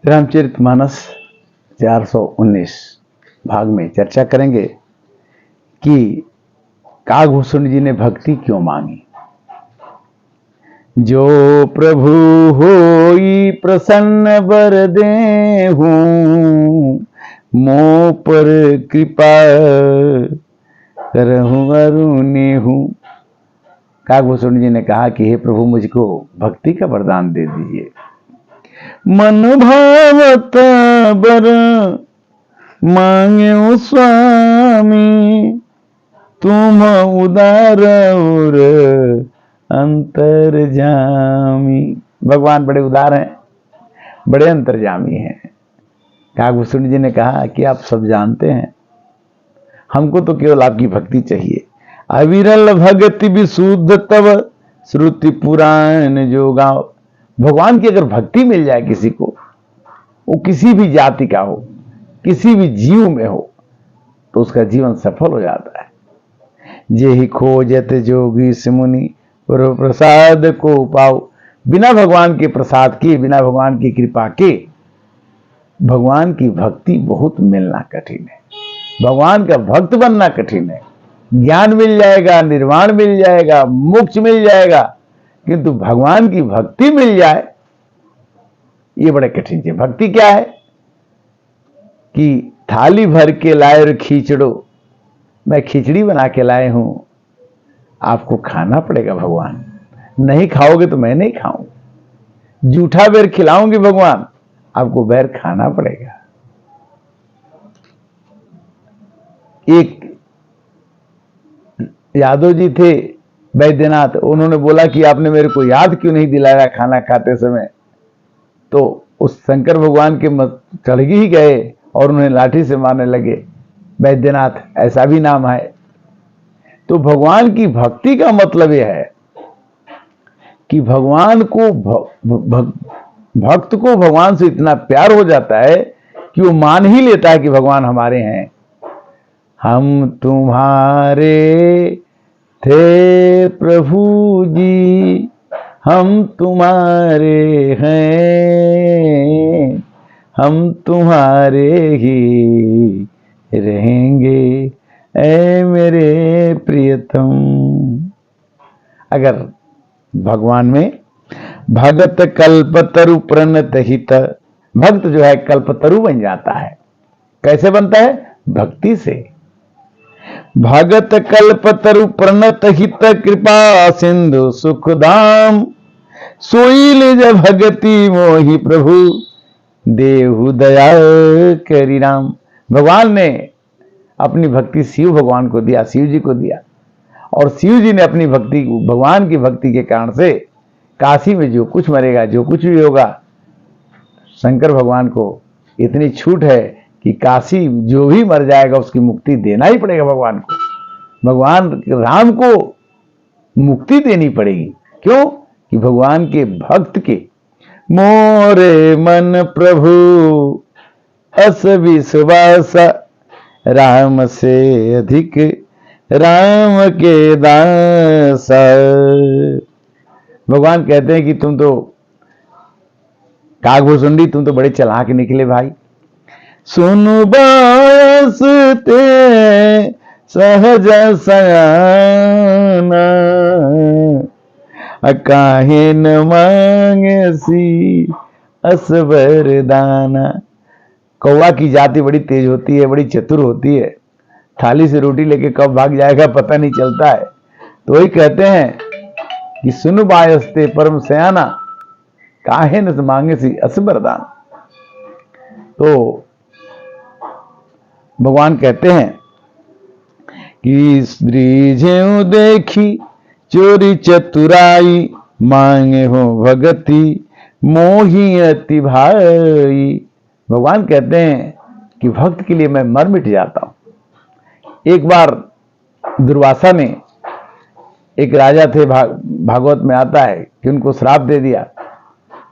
रामचरितमानस 419 भाग में चर्चा करेंगे कि काकभूषण जी ने भक्ति क्यों मांगी। जो प्रभु होई प्रसन्न बर देहूं, मोह पर कृपा करहूं अरुणेहूं। काकभूषण जी ने कहा कि हे प्रभु, मुझको भक्ति का वरदान दे दीजिए। मन भावत बर मांगे स्वामी, तुम उदार और अंतर्जामी। भगवान बड़े उदार हैं, बड़े अंतर्जामी हैं। काकभूषण जी ने कहा कि आप सब जानते हैं, हमको तो केवल आपकी भक्ति चाहिए। अविरल भगति विशुद्ध तब श्रुति पुराण जो गाओ। भगवान की अगर भक्ति मिल जाए किसी को, वो किसी भी जाति का हो, किसी भी जीव में हो, तो उसका जीवन सफल हो जाता है। जेहि खोजत जोगी सिमुनि प्रसाद को पाओ। बिना भगवान के प्रसाद के, बिना भगवान की कृपा के भगवान की भक्ति बहुत मिलना कठिन है। भगवान का भक्त बनना कठिन है। ज्ञान मिल जाएगा, निर्वाण मिल जाएगा, मोक्ष मिल जाएगा, किंतु भगवान की भक्ति मिल जाए ये बड़े कठिन है। भक्ति क्या है कि थाली भर के लाए और खींचड़ो, मैं खिचड़ी बना के लाए हूं, आपको खाना पड़ेगा भगवान। नहीं खाओगे तो मैं नहीं खाऊं। जूठा बेर खिलाऊंगी भगवान, आपको बैर खाना पड़ेगा। एक यादव जी थे बैद्यनाथ, उन्होंने बोला कि आपने मेरे को याद क्यों नहीं दिलाया खाना खाते समय। तो उस शंकर भगवान के चढ़ ही गए और उन्हें लाठी से मारने लगे। बैद्यनाथ ऐसा भी नाम है। तो भगवान की भक्ति का मतलब यह है कि भगवान को भक्त को भगवान से इतना प्यार हो जाता है कि वो मान ही लेता है कि भगवान हमारे हैं। हम तुम्हारे थे प्रभु जी, हम तुम्हारे हैं, हम तुम्हारे ही रहेंगे ऐ मेरे प्रियतम। अगर भगवान में भगत कल्पतरु प्रणत हित, भक्त जो है कल्पतरु बन जाता है। कैसे बनता है? भक्ति से। भगत कल्पतरु प्रणत हित कृपा सिंधु सुखधाम, सोई निज भगति मोहि प्रभु देहु दया करी राम। भगवान ने अपनी भक्ति शिव भगवान को दिया, शिव जी को दिया, और शिव जी ने अपनी भक्ति, भगवान की भक्ति के कारण से काशी में जो कुछ मरेगा, जो कुछ भी होगा, शंकर भगवान को इतनी छूट है कि काशी जो भी मर जाएगा उसकी मुक्ति देना ही पड़ेगा भगवान को। भगवान राम को मुक्ति देनी पड़ेगी। क्यों? कि भगवान के भक्त के मोरे मन प्रभु अस विश्वास, राम से अधिक राम के दास। भगवान कहते हैं कि तुम तो काकभूषण जी, तुम तो बड़े चालाक निकले भाई। सुनु बास ते सहज सयाना, काहे न मांगे सी अस वरदाना। कौवा की जाति बड़ी तेज होती है, बड़ी चतुर होती है। थाली से रोटी लेके कब भाग जाएगा पता नहीं चलता है। तो वही कहते हैं कि सुनु बायस्ते परम सयाना, काहे न मांगे सी अस वरदान। तो भगवान कहते हैं कि स्त्री ज्यों देखी चोरी चतुराई, मांगे हो भगति मोहि अति भाई। भगवान कहते हैं कि भक्त के लिए मैं मर मिट जाता हूं। एक बार दुर्वासा ने, एक राजा थे, भागवत में आता है कि उनको श्राप दे दिया,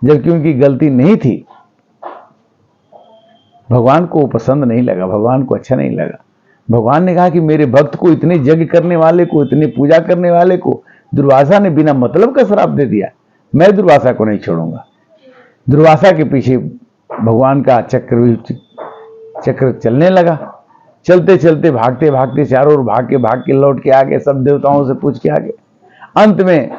जबकि उनकी गलती नहीं थी। भगवान को पसंद नहीं लगा, भगवान को अच्छा नहीं लगा। भगवान ने कहा कि मेरे भक्त को, इतने यज्ञ करने वाले को, इतने पूजा करने वाले को दुर्वासा ने बिना मतलब का श्राप दे दिया। मैं दुर्वासा को नहीं छोड़ूंगा। दुर्वासा के पीछे भगवान का चक्र चलने लगा। चलते चलते भागते भागते चारों ओर भाग के लौट के आ गए, सब देवताओं से पूछ के आ गए। अंत में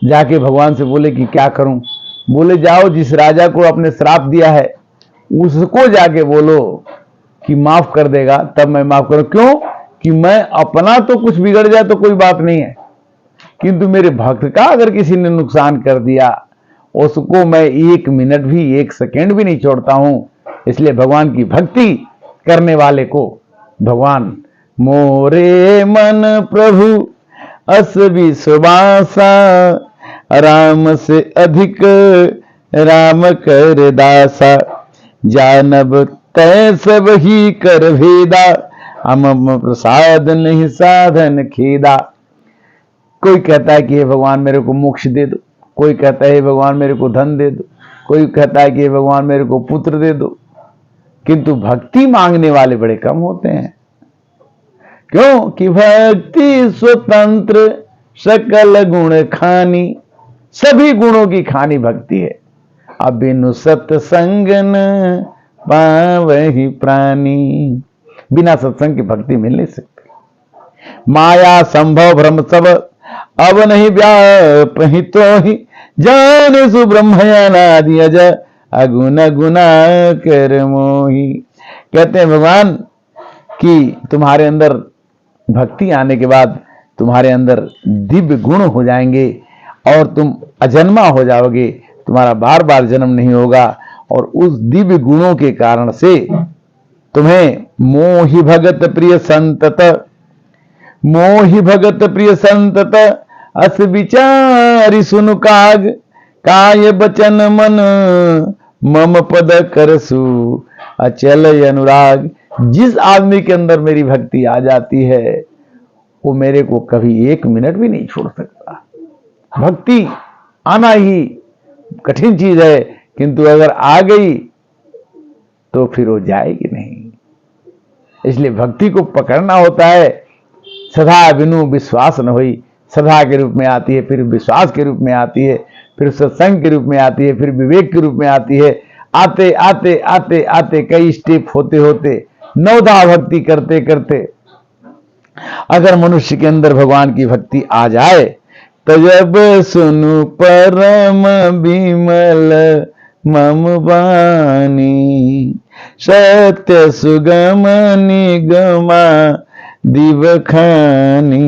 जाके भगवान से बोले कि क्या करूं? बोले जाओ, जिस राजा को आपने श्राप दिया है उसको जाके बोलो कि माफ कर देगा, तब मैं माफ करूं। क्यों? कि मैं अपना तो कुछ बिगड़ जाए तो कोई बात नहीं है, किंतु मेरे भक्त का अगर किसी ने नुकसान कर दिया उसको मैं 1 मिनट भी 1 सेकेंड भी नहीं छोड़ता हूं। इसलिए भगवान की भक्ति करने वाले को भगवान मोरे मन प्रभु अस विश्वासा, राम से अधिक राम कर दासा, जानब तय सब ही कर भेदा, हम प्रसाद नहीं साधन खेदा। कोई कहता है कि हे भगवान मेरे को मोक्ष दे दो, कोई कहता है हे भगवान मेरे को धन दे दो, कोई कहता है कि हे भगवान मेरे को पुत्र दे दो, किंतु भक्ति मांगने वाले बड़े कम होते हैं। क्यों? कि भक्ति स्वतंत्र सकल गुण खानी, सभी गुणों की खानी भक्ति है। अबिनु सत्संग न पावहि प्राणी, बिना सत्संग की भक्ति मिल नहीं सकती। माया संभव भ्रम सब अब नहीं व्यापहितो ही, जान सुब्रह्मण्यादि अज अगुण गुना कर मोही। कहते हैं भगवान कि तुम्हारे अंदर भक्ति आने के बाद तुम्हारे अंदर दिव्य गुण हो जाएंगे और तुम अजन्मा हो जाओगे, तुम्हारा बार बार जन्म नहीं होगा। और उस दिव्य गुणों के कारण से तुम्हें मोहि भगत प्रिय संतत, मोहि भगत प्रिय संतत अस विचारि सुनु काग, काय बचन मन मम पद करसु अचल अनुराग। जिस आदमी के अंदर मेरी भक्ति आ जाती है वो मेरे को कभी 1 मिनट भी नहीं छोड़ सकता। भक्ति आना ही कठिन चीज है, किंतु अगर आ गई तो फिर वो जाएगी नहीं। इसलिए भक्ति को पकड़ना होता है। सदा बिनु विश्वास न हुई, सदा के रूप में आती है, फिर विश्वास के रूप में आती है, फिर सत्संग के रूप में आती है, फिर विवेक के रूप में आती है। आते आते आते आते कई स्टेप होते होते नवधा भक्ति करते करते अगर मनुष्य के अंदर भगवान की भक्ति आ जाए तो जब सुनु परम विमल मम बानी, सत्य सुगम निगमा दिवखानी,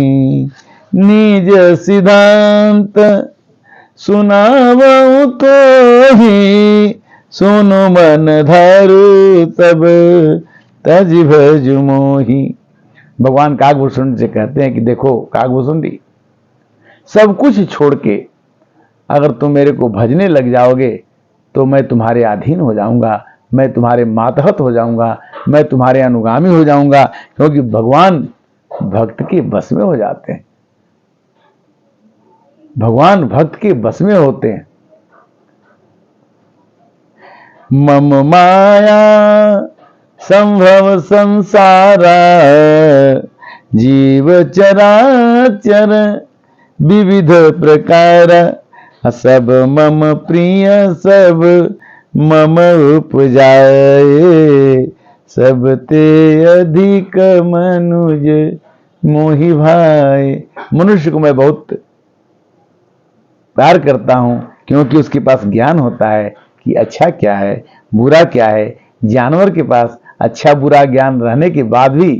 निज सिद्धांत सुनावऊं तो ही, सुनु मन धरु तब तज भज मोही। भगवान काकभूषण से कहते हैं कि देखो काकभूषण जी, सब कुछ छोड़ के अगर तुम मेरे को भजने लग जाओगे तो मैं तुम्हारे अधीन हो जाऊंगा, मैं तुम्हारे मातहत हो जाऊंगा, मैं तुम्हारे अनुगामी हो जाऊंगा। क्योंकि भगवान भक्त के बस में हो जाते हैं, भगवान भक्त के बस में होते हैं। मम माया संभव संसारा, जीव चराचर विविध प्रकार, सब मम प्रिय सब मम उपजाए, सब ते अधिक मनुज मोहि भाई। मनुष्य को मैं बहुत प्यार करता हूं क्योंकि उसके पास ज्ञान होता है कि अच्छा क्या है बुरा क्या है। जानवर के पास अच्छा बुरा ज्ञान रहने के बाद भी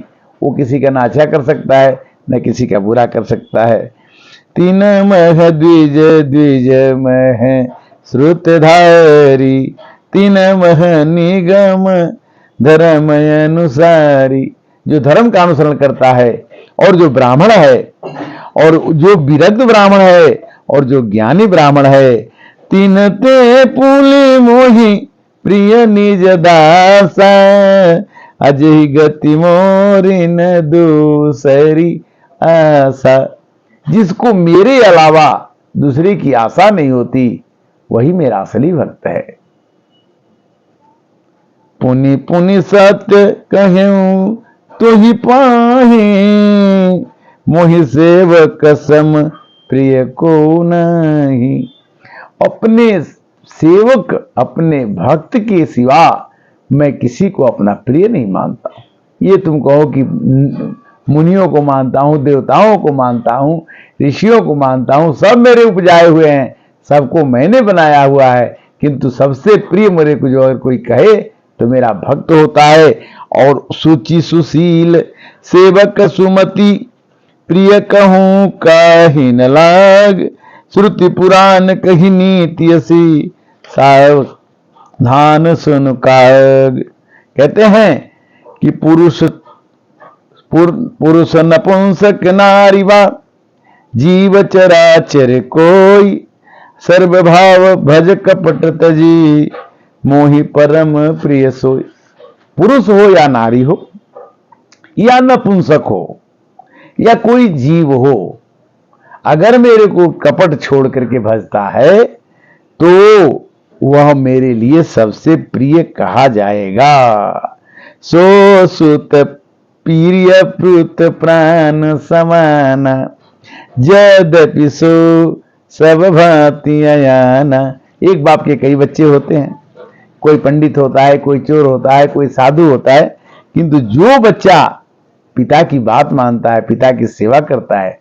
वो किसी का ना अच्छा कर सकता है न किसी का बुरा कर सकता है। तीन मह द्विज द्विज मह श्रुतधारी, तीन मह निगम धर्म अनुसारी। जो धर्म का अनुसरण करता है और जो ब्राह्मण है और जो विरक्त ब्राह्मण है और जो ज्ञानी ब्राह्मण है, तीन ते पुली मोही प्रिय निज दासा, अजहि गति मोरी न दूसरी आशा। जिसको मेरे अलावा दूसरे की आशा नहीं होती वही मेरा असली भक्त है। पुनि पुनि सत्य कहूं तो ही पाहे, मोहि सेवक सम प्रिय को नहीं। अपने सेवक अपने भक्त के सिवा मैं किसी को अपना प्रिय नहीं मानता। ये तुम कहो कि मुनियों को मानता हूं, देवताओं को मानता हूं, ऋषियों को मानता हूं, सब मेरे उपजाए हुए हैं, सबको मैंने बनाया हुआ है, किंतु सबसे प्रिय मेरे को जो अगर कोई कहे तो मेरा भक्त होता है। और सुचि सुशील सेवक सुमति प्रिय कहूं काहि न लाग, श्रुति पुराण कही नीति असी सावधान सुन काग। कहते हैं कि पुरुष नपुंसक नारी वा जीव चराचर कोई, सर्वभाव भज कपट तजी मोहि परम प्रिय सोई। पुरुष हो या नारी हो या नपुंसक हो या कोई जीव हो, अगर मेरे को कपट छोड़ करके भजता है तो वह मेरे लिए सबसे प्रिय कहा जाएगा। सो सुत प्रिय प्रुत प्राण समान, यद्यपि सो सब भांति अयाना। एक बाप के कई बच्चे होते हैं, कोई पंडित होता है, कोई चोर होता है, कोई साधु होता है, किंतु जो बच्चा पिता की बात मानता है, पिता की सेवा करता है,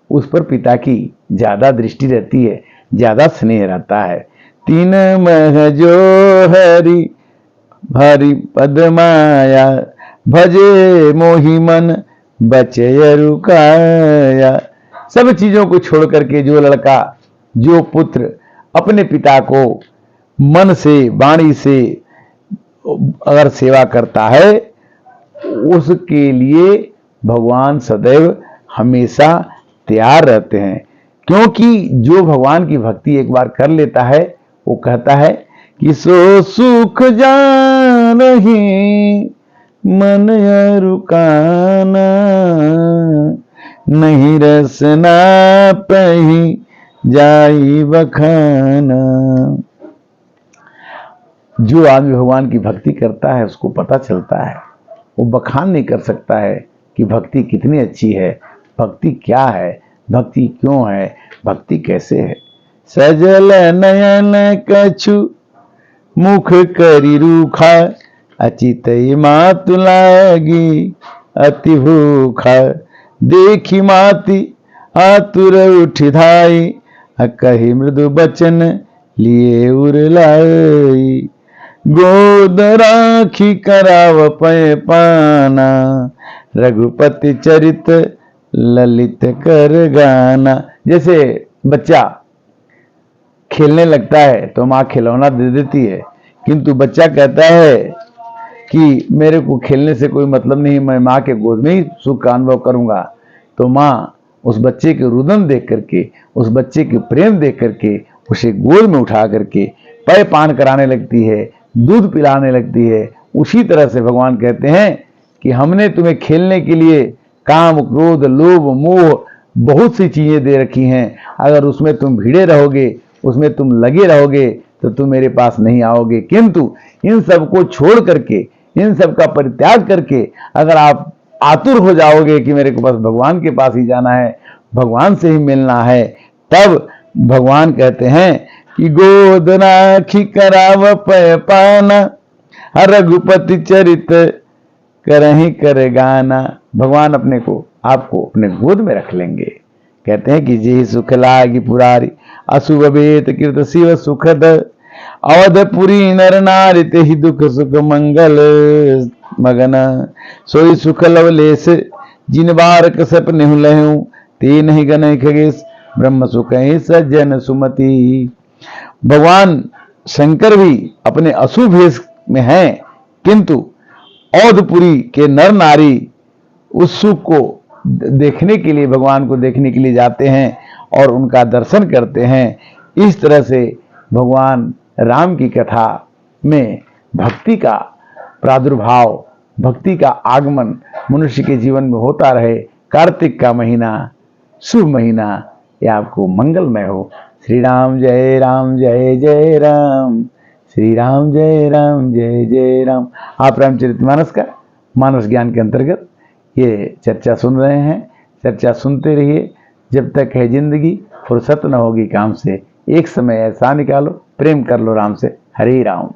उस पर पिता की ज्यादा दृष्टि रहती है, ज्यादा स्नेह रहता है। तीन मह जो हरि हरि पद माया, भजे मोहि मन बचय रुकाया। सब चीजों को छोड़ करके जो लड़का, जो पुत्र अपने पिता को मन से, वाणी से अगर सेवा करता है, उसके लिए भगवान सदैव हमेशा तैयार रहते हैं। क्योंकि जो भगवान की भक्ति एक बार कर लेता है, वो कहता है कि सो सुख जानहि मन रुकाना, नहीं रसना पही जाई बखाना। जो आदमी भगवान की भक्ति करता है उसको पता चलता है, वो बखान नहीं कर सकता है कि भक्ति कितनी अच्छी है, भक्ति क्या है, भक्ति क्यों है, भक्ति कैसे है। सजल नयन कछु मुख करी रूखा, अचित मातु लागी अति भूखा, देखी माती आतुर उठ धाई, कही मृदु बचन लिए उरलाई। गोद राखी कराव पय पाना, रघुपति चरित ललित कर गाना। जैसे बच्चा खेलने लगता है तो माँ खिलौना दे देती है, किंतु बच्चा कहता है कि मेरे को खेलने से कोई मतलब नहीं, मैं माँ के गोद में ही सुख का अनुभव करूंगा। तो माँ उस बच्चे के रुदन देख करके, उस बच्चे के प्रेम देख करके उसे गोद में उठा करके पय पान कराने लगती है, दूध पिलाने लगती है। उसी तरह से भगवान कहते हैं कि हमने तुम्हें खेलने के लिए काम, क्रोध, लोभ, मोह बहुत सी चीजें दे रखी हैं। अगर उसमें तुम भिड़े रहोगे, उसमें तुम लगे रहोगे तो तुम मेरे पास नहीं आओगे। किंतु इन सबको छोड़ करके, इन सब का परित्याग करके अगर आप आतुर हो जाओगे कि मेरे को बस भगवान के पास ही जाना है, भगवान से ही मिलना है, तब भगवान कहते हैं कि गोद राखी कराव पय पाना, रघुपति चरित करहि कर गाना। भगवान अपने को, आपको अपने गोद में रख लेंगे। कहते हैं कि जे सुख लागी पुरारी, अशुभ वेत कृत शिव सुखद, अवधपुरी नर नारी ते ही दुख सुख मंगल मगन। सोई सुख लवलेस जिन बारक सपने लहूं, ते नहीं गन खगेश ब्रह्म सुख सज्जन सुमति। भगवान शंकर भी अपने अशुभ भेष में हैं, किंतु अवधपुरी के नर नारी उस सुख को देखने के लिए, भगवान को देखने के लिए जाते हैं और उनका दर्शन करते हैं। इस तरह से भगवान राम की कथा में भक्ति का प्रादुर्भाव, भक्ति का आगमन मनुष्य के जीवन में होता रहे। कार्तिक का महीना, शुभ महीना, यह आपको मंगलमय हो। श्री राम जय राम जय जय राम, श्री राम जय राम जय जय राम। आप रामचरितमानस का मानस ज्ञान के अंतर्गत ये चर्चा सुन रहे हैं। चर्चा सुनते रहिए, जब तक है जिंदगी फुर्सत न होगी काम से, एक समय ऐसा निकालो, प्रेम कर लो राम से। हरे राम।